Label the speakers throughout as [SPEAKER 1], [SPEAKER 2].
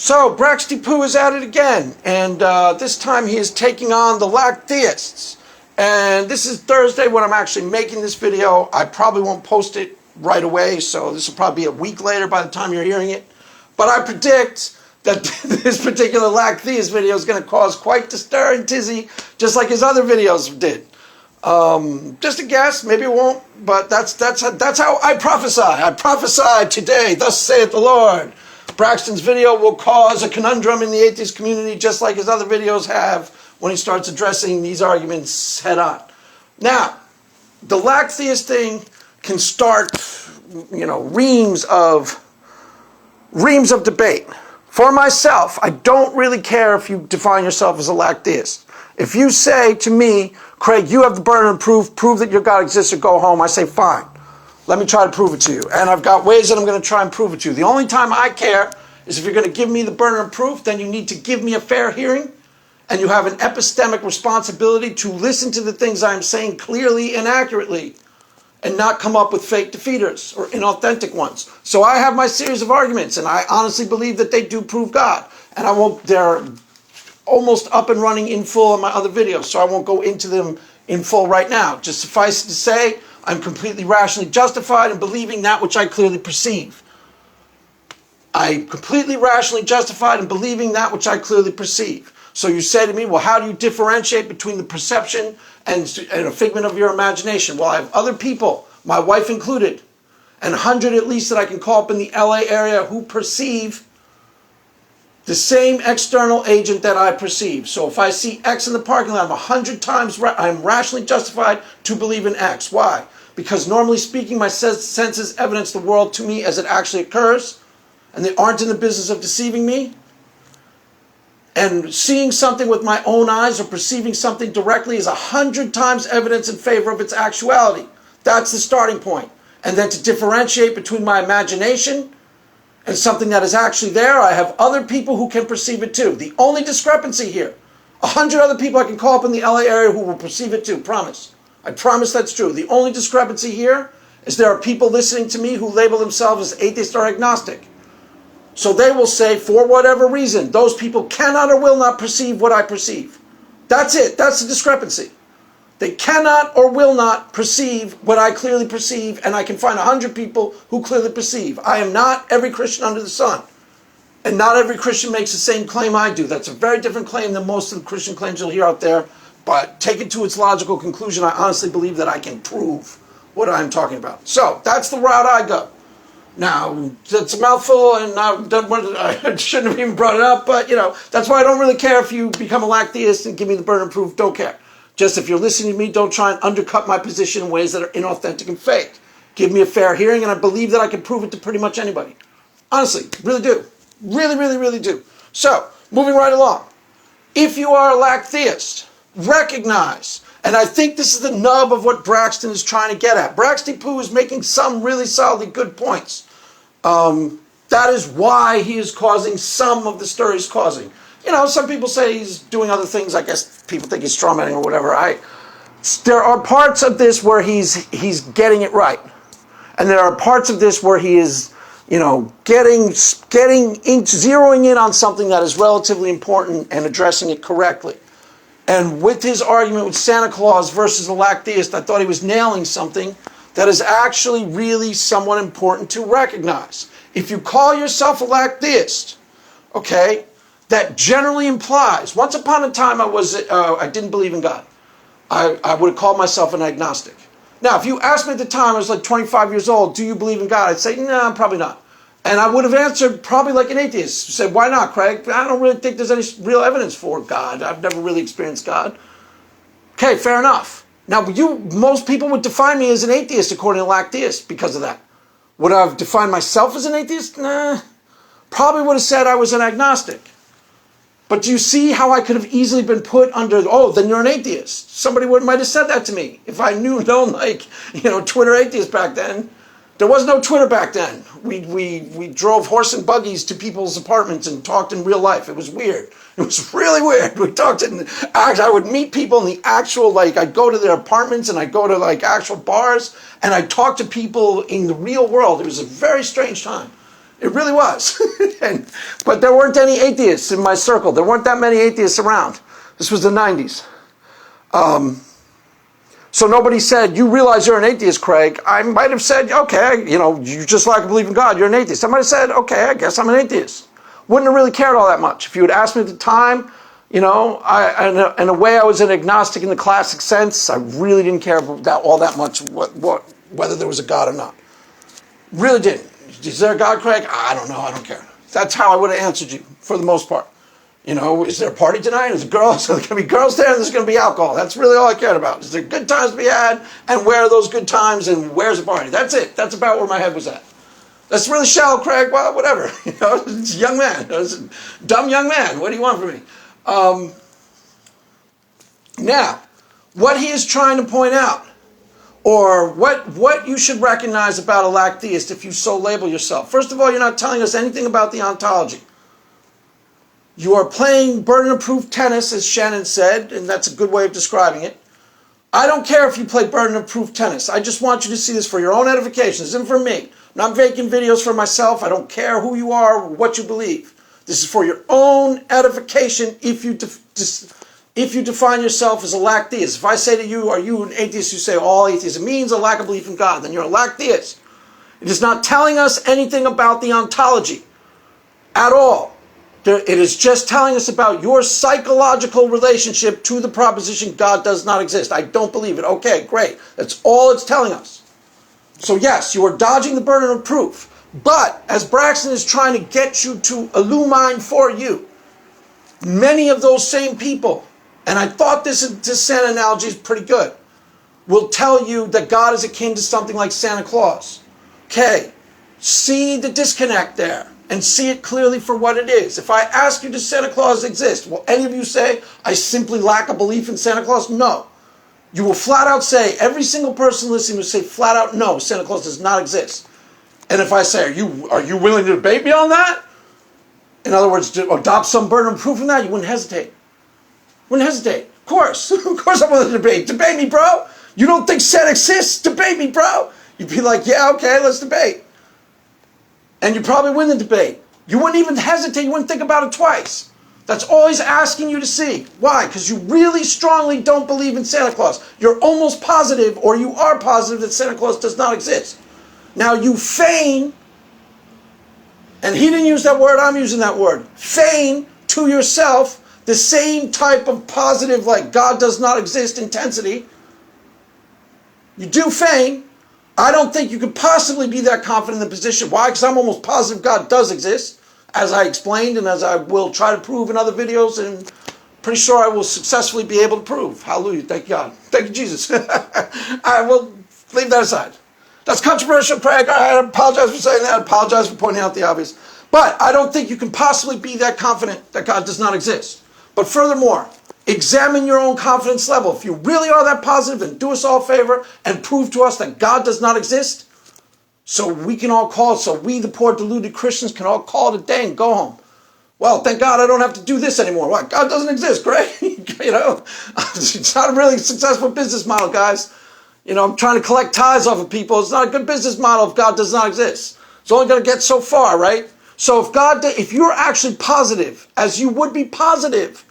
[SPEAKER 1] So, Braxton is at it again, and this time he is taking on the Lacktheists. And this is Thursday when I'm actually making this video. I probably won't post it right away, so this will probably be a week later by the time you're hearing it. But I predict that this particular Lacktheist video is going to cause quite the stir and tizzy, just like his other videos did. Just a guess, maybe it won't, but that's how I prophesy. I prophesy today, thus saith the Lord. Braxton's video will cause a conundrum in the atheist community, just like his other videos have, when he starts addressing these arguments head on. Now, the Lacktheist thing can start, reams of debate. For myself, I don't really care if you define yourself as a Lacktheist. If you say to me, Craig, you have the burden of prove that your God exists or go home, I say, fine. Let me try to prove it to you. And I've got ways that I'm going to try and prove it to you. The only time I care is if you're going to give me the burden of proof, then you need to give me a fair hearing. And you have an epistemic responsibility to listen to the things I'm saying clearly and accurately and not come up with fake defeaters or inauthentic ones. So I have my series of arguments, and I honestly believe that they do prove God. And they're almost up and running in full in my other videos, so I won't go into them in full right now. Just suffice it to say, I'm completely rationally justified in believing that which I clearly perceive. I'm completely rationally justified in believing that which I clearly perceive. So you say to me, well, how do you differentiate between the perception and a figment of your imagination? Well, I have other people, my wife included, and 100 at least that I can call up in the LA area who perceive the same external agent that I perceive. So if I see X in the parking lot, I'm 100 times I'm rationally justified to believe in X. Why? Because normally speaking, my senses evidence the world to me as it actually occurs, and they aren't in the business of deceiving me. And seeing something with my own eyes or perceiving something directly is 100 times evidence in favor of its actuality. That's the starting point. And then to differentiate between my imagination and something that is actually there, I have other people who can perceive it too. The only discrepancy here, 100 other people I can call up in the LA area who will perceive it too, promise. I promise that's true. The only discrepancy here is there are people listening to me who label themselves as atheist or agnostic. So they will say, for whatever reason, those people cannot or will not perceive what I perceive. That's it. That's the discrepancy. They cannot or will not perceive what I clearly perceive, and I can find 100 people who clearly perceive. I am not every Christian under the sun. And not every Christian makes the same claim I do. That's a very different claim than most of the Christian claims you'll hear out there. But take it to its logical conclusion, I honestly believe that I can prove what I'm talking about. So that's the route I go. Now, it's a mouthful, and I shouldn't have even brought it up, but, that's why I don't really care if you become a Lacktheist and give me the burden of proof. Don't care. Just if you're listening to me, don't try and undercut my position in ways that are inauthentic and fake. Give me a fair hearing, and I believe that I can prove it to pretty much anybody. Honestly, really do. Really, really, really do. So, moving right along. If you are a Lacktheist, recognize, and I think this is the nub of what Braxton is trying to get at. Braxton Poo is making some really solidly good points. That is why he is causing some of the stir he's causing. Some people say he's doing other things. I guess people think he's strawmanning or whatever. There are parts of this where he's getting it right. And there are parts of this where he is, zeroing in on something that is relatively important and addressing it correctly. And with his argument with Santa Claus versus the Lacktheist, I thought he was nailing something that is actually really somewhat important to recognize. If you call yourself a Lacktheist, okay, that generally implies, once upon a time I didn't believe in God. I would have called myself an agnostic. Now, if you asked me at the time, I was like 25 years old, do you believe in God? I'd say, no, probably not. And I would have answered probably like an atheist. Said, why not, Craig? I don't really think there's any real evidence for God. I've never really experienced God. Okay, fair enough. Now, most people would define me as an atheist according to Lacktheist because of that. Would I have defined myself as an atheist? Nah. Probably would have said I was an agnostic. But do you see how I could have easily been put under, then you're an atheist? Somebody might have said that to me. If I known Twitter atheist back then. There was no Twitter back then. We drove horse and buggies to people's apartments and talked in real life. It was weird. It was really weird. We talked I would meet people in the actual, I'd go to their apartments and I'd go to actual bars and I'd talk to people in the real world. It was a very strange time. It really was. But there weren't any atheists in my circle. There weren't that many atheists around. This was the 90s. So nobody said, you realize you're an atheist, Craig. I might have said, okay, you just like to believe in God, you're an atheist. I might have said, okay, I guess I'm an atheist. Wouldn't have really cared all that much. If you had asked me at the time, in a way I was an agnostic in the classic sense. I really didn't care about all that much whether there was a God or not. Really didn't. Is there a God, Craig? I don't know. I don't care. That's how I would have answered you for the most part. Is there a party tonight? Is there girls? Are there going to be girls there? And there's going to be alcohol. That's really all I cared about. Is there good times to be had? And where are those good times? And where's the party? That's it. That's about where my head was at. That's really shallow, Craig. Well, whatever. It's a young man. It's a dumb young man. What do you want from me? Now, what he is trying to point out, or what you should recognize about a Lacktheist if you so label yourself. First of all, you're not telling us anything about the ontology. You are playing burden of proof tennis, as Shannon said, and that's a good way of describing it. I don't care if you play burden of proof tennis. I just want you to see this for your own edification. This isn't for me. I'm not making videos for myself. I don't care who you are or what you believe. This is for your own edification if you define yourself as a Lacktheist. If I say to you, are you an atheist? You say all atheism means a lack of belief in God. Then you're a Lacktheist. It is not telling us anything about the ontology at all. It is just telling us about your psychological relationship to the proposition God does not exist. I don't believe it. Okay, great. That's all it's telling us. So yes, you are dodging the burden of proof. But as Braxton is trying to get you to illumine for you, many of those same people, and I thought this Santa analogy is pretty good, will tell you that God is akin to something like Santa Claus. Okay, see the disconnect there. And see it clearly for what it is. If I ask you, does Santa Claus exist? Will any of you say, I simply lack a belief in Santa Claus? No. You will flat out say, every single person listening will say flat out, no, Santa Claus does not exist. And if I say, are you willing to debate me on that? In other words, to adopt some burden of proof in that, you wouldn't hesitate. Wouldn't hesitate. Of course. Of course I'm willing to debate. Debate me, bro. You don't think Santa exists? Debate me, bro. You'd be like, yeah, okay, let's debate. And you probably win the debate. You wouldn't even hesitate. You wouldn't think about it twice. That's all he's asking you to see. Why? Because you really strongly don't believe in Santa Claus. You're almost positive, or you are positive, that Santa Claus does not exist. Now you feign, and he didn't use that word, I'm using that word, feign to yourself the same type of positive, like God does not exist intensity. You do feign. I don't think you could possibly be that confident in the position. Why? Because I'm almost positive God does exist, as I explained and as I will try to prove in other videos, and pretty sure I will successfully be able to prove. Hallelujah. Thank God. Thank you, Jesus. I will leave that aside. That's controversial, Craig. I apologize for saying that. I apologize for pointing out the obvious. But I don't think you can possibly be that confident that God does not exist. But furthermore, examine your own confidence level. If you really are that positive, then do us all a favor and prove to us that God does not exist, so we can all call it, so we, the poor deluded Christians, can all call it a day and go home. Well, thank God I don't have to do this anymore. What? God doesn't exist, great. It's not a really successful business model, guys. I'm trying to collect tithes off of people. It's not a good business model if God does not exist. It's only going to get so far, right? So if you're actually positive, as you would be positive,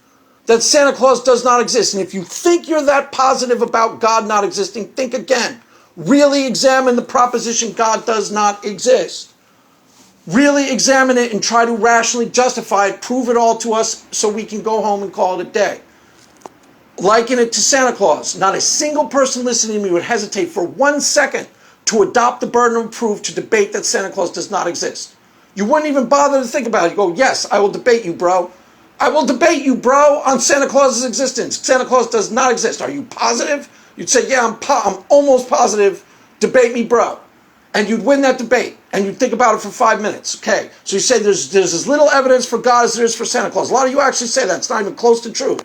[SPEAKER 1] that Santa Claus does not exist, and if you think you're that positive about God not existing, think again. Really examine the proposition God does not exist. Really examine it and try to rationally justify it, prove it all to us so we can go home and call it a day. Liken it to Santa Claus. Not a single person listening to me would hesitate for 1 second to adopt the burden of proof to debate that Santa Claus does not exist. You wouldn't even bother to think about it. You go, yes, I will debate you, bro. I will debate you, bro, on Santa Claus's existence. Santa Claus does not exist. Are you positive? You'd say, yeah, I'm almost positive. Debate me, bro. And you'd win that debate. And you'd think about it for 5 minutes. Okay, so you say there's as little evidence for God as there is for Santa Claus. A lot of you actually say that. It's not even close to true.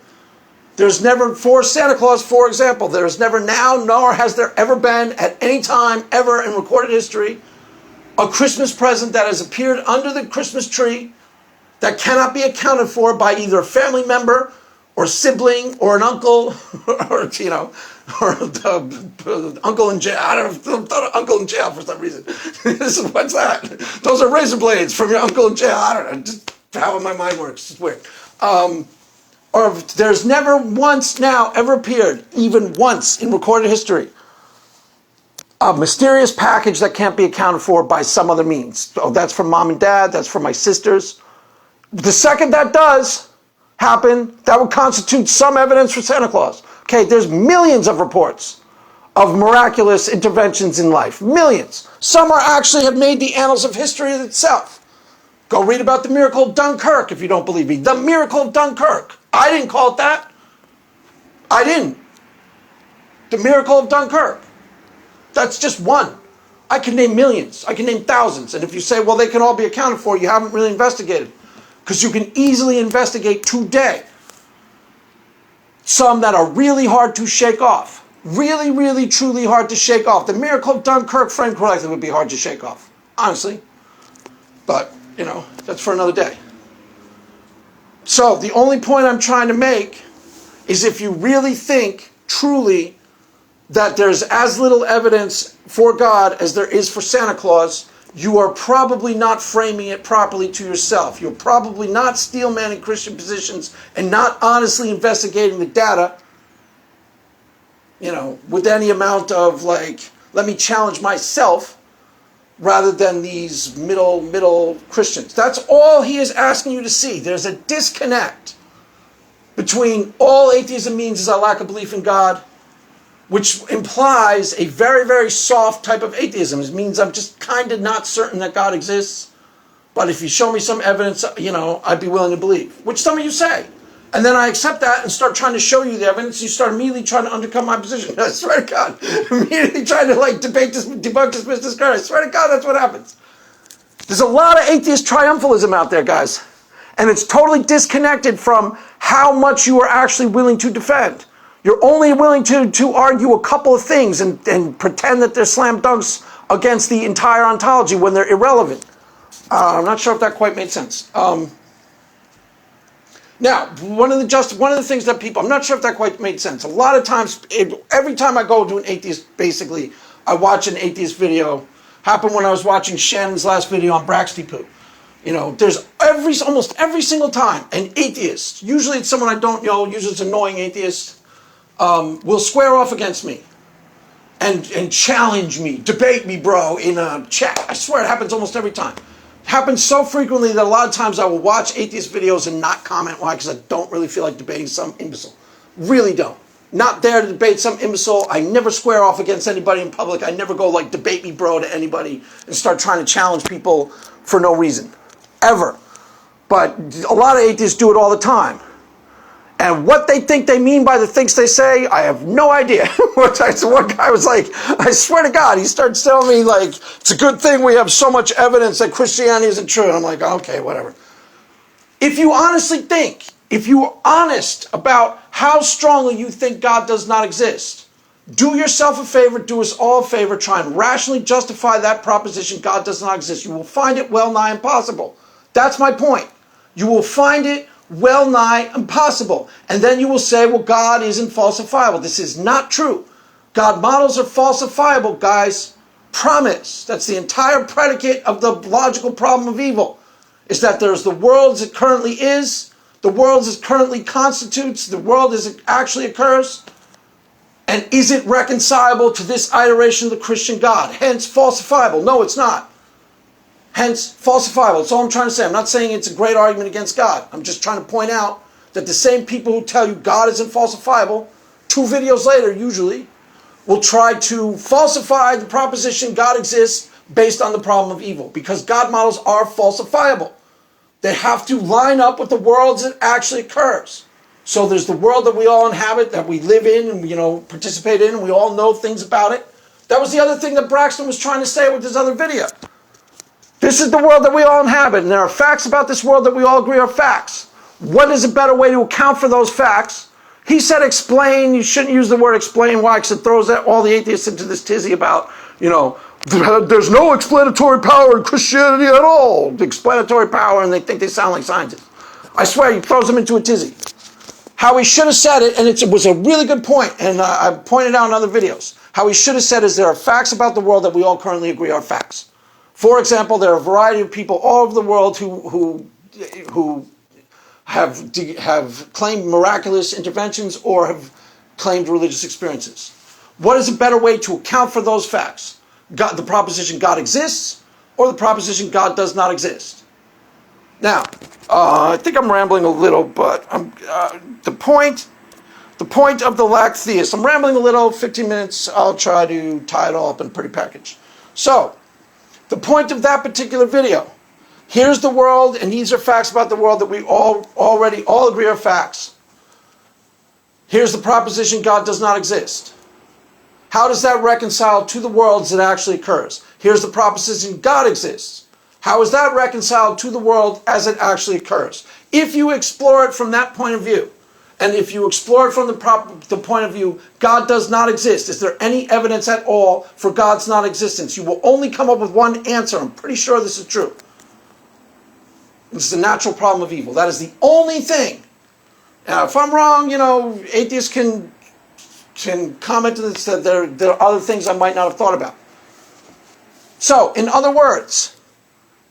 [SPEAKER 1] There's never, for Santa Claus, for example, there is never now, nor has there ever been at any time ever in recorded history, a Christmas present that has appeared under the Christmas tree that cannot be accounted for by either a family member or a sibling, or an uncle, or, you know, or the uncle in jail. I don't know, uncle in jail for some reason. What's that? Those are razor blades from your uncle in jail. I don't know, just how my mind works. It's weird. Or there's never once now ever appeared, even once in recorded history, a mysterious package that can't be accounted for by some other means. Oh, that's from mom and dad, that's from my sisters. The second that does happen, that would constitute some evidence for Santa Claus. Okay, there's millions of reports of miraculous interventions in life. Millions. Some are actually have made the annals of history itself. Go read about the miracle of Dunkirk if you don't believe me. The miracle of Dunkirk. I didn't call it that. I didn't. The miracle of Dunkirk. That's just one. I can name millions. I can name thousands. And if you say, well, they can all be accounted for, you haven't really investigated. Because you can easily investigate today some that are really hard to shake off. Really, really, truly hard to shake off. The miracle of Dunkirk, framed correctly, would be hard to shake off. Honestly. But, you know, that's for another day. So, the only point I'm trying to make is if you really think, truly, that there's as little evidence for God as there is for Santa Claus, you are probably not framing it properly to yourself. You're probably not steelmanning Christian positions and not honestly investigating the data, you know, with any amount of, like, let me challenge myself, rather than these middle Christians. That's all he is asking you to see. There's a disconnect between all atheism means is a lack of belief in God, which implies a very, very soft type of atheism. It means I'm just kind of not certain that God exists, but if you show me some evidence, you know, I'd be willing to believe, which some of you say. And then I accept that and start trying to show you the evidence. You start immediately trying to undercut my position. I swear to God. Immediately trying to debunk, dismiss, discredit. I swear to God, that's what happens. There's a lot of atheist triumphalism out there, guys. And it's totally disconnected from how much you are actually willing to defend. You're only willing to argue a couple of things and pretend that they're slam dunks against the entire ontology when they're irrelevant. I'm not sure if that quite made sense. Now, one of the things that people, I'm not sure if that quite made sense. A lot of times, every time I go to an atheist, basically, I watch an atheist video. Happened when I was watching Shannon's last video on Braxton. You know, there's almost every single time an atheist, usually it's someone I don't know, usually it's an annoying atheist, will square off against me and challenge me, debate me, bro, in a chat. I swear it happens almost every time. Happens so frequently that a lot of times I will watch atheist videos and not comment. Why? Because I don't really feel like debating some imbecile. Really don't. Not there to debate some imbecile. I never square off against anybody in public. I never go like debate me bro to anybody and start trying to challenge people for no reason. Ever. But a lot of atheists do it all the time. And what they think they mean by the things they say, I have no idea. One guy was like, I swear to God, he starts telling me, like, it's a good thing we have so much evidence that Christianity isn't true. And I'm like, okay, whatever. If you honestly think, if you are honest about how strongly you think God does not exist, do yourself a favor, do us all a favor, try and rationally justify that proposition, God does not exist. You will find it well nigh impossible. That's my point. You will find it well nigh impossible. And then you will say, well, God isn't falsifiable. This is not true. God models are falsifiable, guys. Promise. That's the entire predicate of the logical problem of evil. Is that there's the world as it currently is, the world as it currently constitutes, the world as it actually occurs, and is it reconcilable to this iteration of the Christian God? Hence, falsifiable. No, it's not. Hence, falsifiable. That's all I'm trying to say. I'm not saying it's a great argument against God. I'm just trying to point out that the same people who tell you God isn't falsifiable, 2 videos later, usually, will try to falsify the proposition God exists based on the problem of evil. Because God models are falsifiable. They have to line up with the world as it actually occurs. So there's the world that we all inhabit, that we live in and, you know, participate in, and we all know things about it. That was the other thing that Braxton was trying to say with his other video. This is the world that we all inhabit, and there are facts about this world that we all agree are facts. What is a better way to account for those facts? He said explain. You shouldn't use the word explain. Why? Because it throws all the atheists into this tizzy about, you know, there's no explanatory power in Christianity at all. The explanatory power, and they think they sound like scientists. I swear, he throws them into a tizzy. How he should have said it, and it was a really good point, and I've pointed out in other videos, how he should have said is there are facts about the world that we all currently agree are facts. For example, there are a variety of people all over the world who have claimed miraculous interventions or have claimed religious experiences. What is a better way to account for those facts? The proposition God exists, or the proposition God does not exist? Now, I think I'm rambling a little, but the point of the Lacktheists, I'm rambling a little, 15 minutes, I'll try to tie it all up in a pretty package. So, the point of that particular video, here's the world, and these are facts about the world that we already all agree are facts. Here's the proposition God does not exist. How does that reconcile to the world as it actually occurs? Here's the proposition God exists. How is that reconciled to the world as it actually occurs? If you explore it from that point of view, and if you explore it from the point of view, God does not exist, is there any evidence at all for God's non-existence? You will only come up with one answer. I'm pretty sure this is true. It's the natural problem of evil. That is the only thing. Now, if I'm wrong, atheists can comment on this, that there are other things I might not have thought about. So, in other words,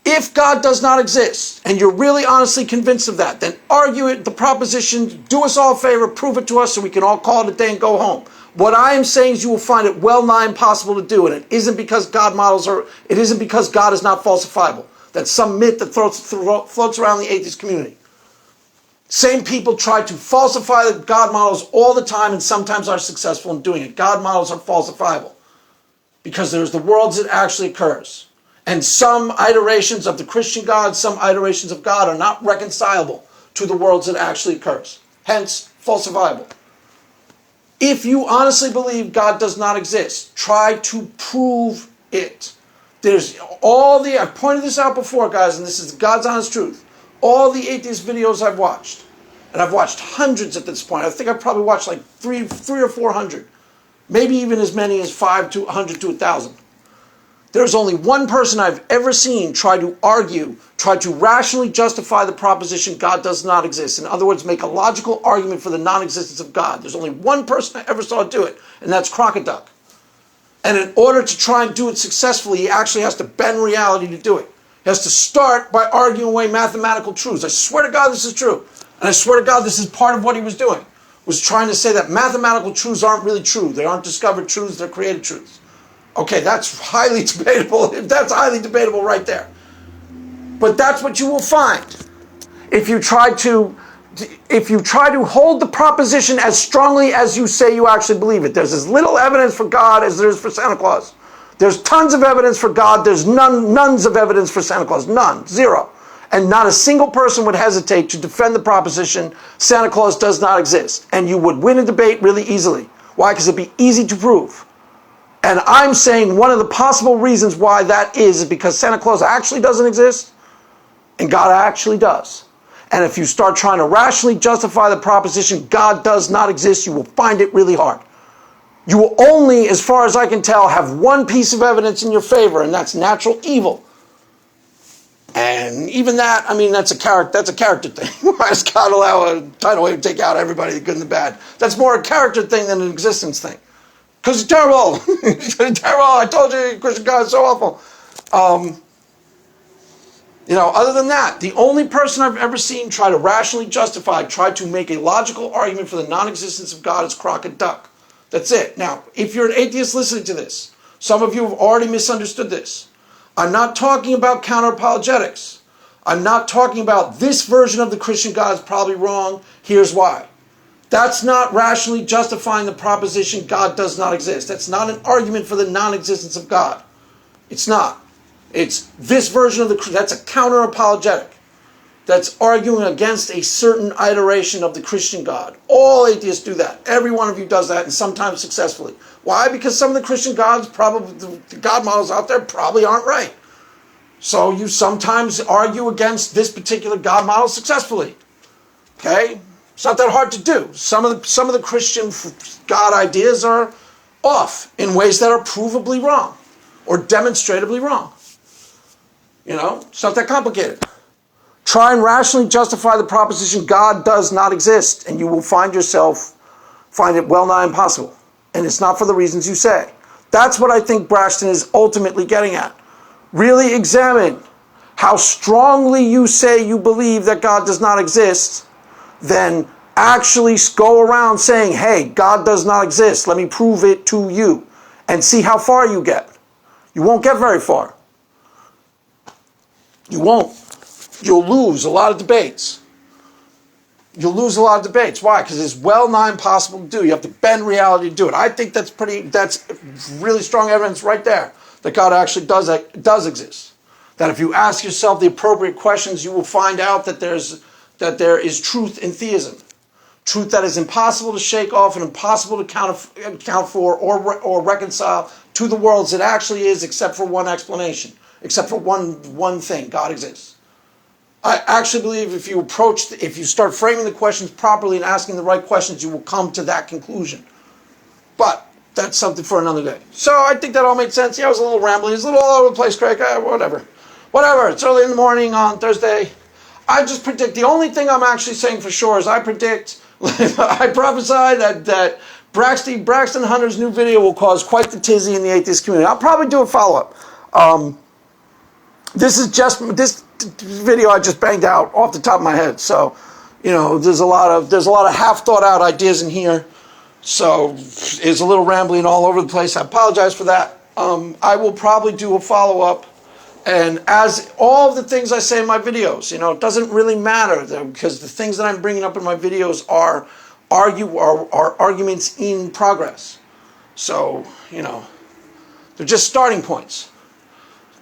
[SPEAKER 1] if God does not exist, and you're really honestly convinced of that, then argue it, the proposition, do us all a favor, prove it to us so we can all call it a day and go home. What I am saying is you will find it well nigh impossible to do, and it isn't because God is not falsifiable. That's some myth that floats around the atheist community. Same people try to falsify the God models all the time and sometimes are successful in doing it. God models are falsifiable because there's the world as it actually occurs. And some iterations of the Christian God, some iterations of God are not reconcilable to the worlds that actually occurs. Hence, falsifiable. If you honestly believe God does not exist, try to prove it. I've pointed this out before, guys, and this is God's honest truth. All the atheist videos I've watched, and I've watched hundreds at this point. I think I've probably watched like three or 400. Maybe even as many as 500 to 1,000. There's only one person I've ever seen try to rationally justify the proposition God does not exist. In other words, make a logical argument for the non-existence of God. There's only one person I ever saw do it, and that's Crocoduck. And in order to try and do it successfully, he actually has to bend reality to do it. He has to start by arguing away mathematical truths. I swear to God this is true. And I swear to God this is part of what he was doing. Was trying to say that mathematical truths aren't really true. They aren't discovered truths, they're created truths. Okay, that's highly debatable. That's highly debatable right there. But that's what you will find if you try to hold the proposition as strongly as you say you actually believe it. There's as little evidence for God as there is for Santa Claus. There's tons of evidence for God. There's nones of evidence for Santa Claus. None. Zero. And not a single person would hesitate to defend the proposition Santa Claus does not exist. And you would win a debate really easily. Why? Because it'd be easy to prove. And I'm saying one of the possible reasons why that is because Santa Claus actually doesn't exist and God actually does. And if you start trying to rationally justify the proposition God does not exist, you will find it really hard. You will only, as far as I can tell, have one piece of evidence in your favor, and that's natural evil. And even that, I mean, that's a character thing. Why does God allow a tidal wave to take out everybody, the good and the bad? That's more a character thing than an existence thing. Because it's terrible. It's terrible. I told you, Christian God is so awful. Other than that, the only person I've ever seen try to rationally justify, try to make a logical argument for the non-existence of God is Crocoduck. That's it. Now, if you're an atheist listening to this, some of you have already misunderstood this. I'm not talking about counter-apologetics. I'm not talking about this version of the Christian God is probably wrong. Here's why. That's not rationally justifying the proposition God does not exist. That's not an argument for the non-existence of God. It's not. It's this version of that's a counter-apologetic. That's arguing against a certain iteration of the Christian God. All atheists do that. Every one of you does that, and sometimes successfully. Why? Because some of the Christian gods, the God models out there probably aren't right. So you sometimes argue against this particular God model successfully. Okay? It's not that hard to do. Some of the Christian God ideas are off in ways that are provably wrong or demonstrably wrong. It's not that complicated. Try and rationally justify the proposition God does not exist, and you will find it well nigh impossible. And it's not for the reasons you say. That's what I think Braxton is ultimately getting at. Really examine how strongly you say you believe that God does not exist, then actually go around saying, hey, God does not exist. Let me prove it to you. And see how far you get. You won't get very far. You won't. You'll lose a lot of debates. You'll lose a lot of debates. Why? Because it's well nigh impossible to do. You have to bend reality to do it. I think that's really strong evidence right there that God actually does exist. That if you ask yourself the appropriate questions, you will find out that there is truth in theism. Truth that is impossible to shake off and impossible to account for or reconcile to the world as it actually is, except for one explanation, except for one thing: God exists. I actually believe if you start framing the questions properly and asking the right questions, you will come to that conclusion. But that's something for another day. So I think that all made sense. Yeah, it was a little rambling. It was a little all over the place, Craig. Whatever. It's early in the morning on Thursday. I just predict, the only thing I'm actually saying for sure is I predict, I prophesy that Braxton Hunter's new video will cause quite the tizzy in the atheist community. I'll probably do a follow-up. This video I just banged out off the top of my head. So, there's a lot of half thought out ideas in here. So it's a little rambling all over the place. I apologize for that. I will probably do a follow-up. And as all of the things I say in my videos, it doesn't really matter because the things that I'm bringing up in my videos are arguments in progress. So, they're just starting points.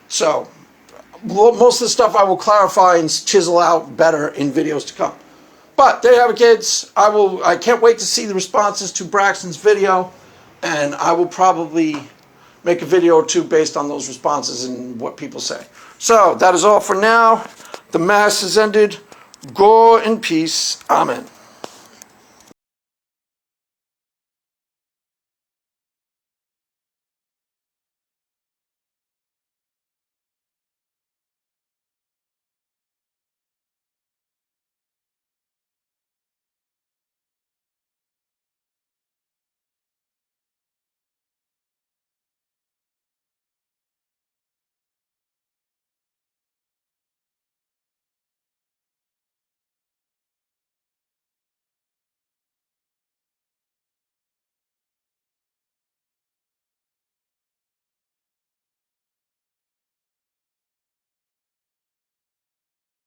[SPEAKER 1] So most of the stuff I will clarify and chisel out better in videos to come. But there you have it, kids. I can't wait to see the responses to Braxton's video, and I will probably make a video or two based on those responses and what people say. So that is all for now. The Mass is ended. Go in peace. Amen.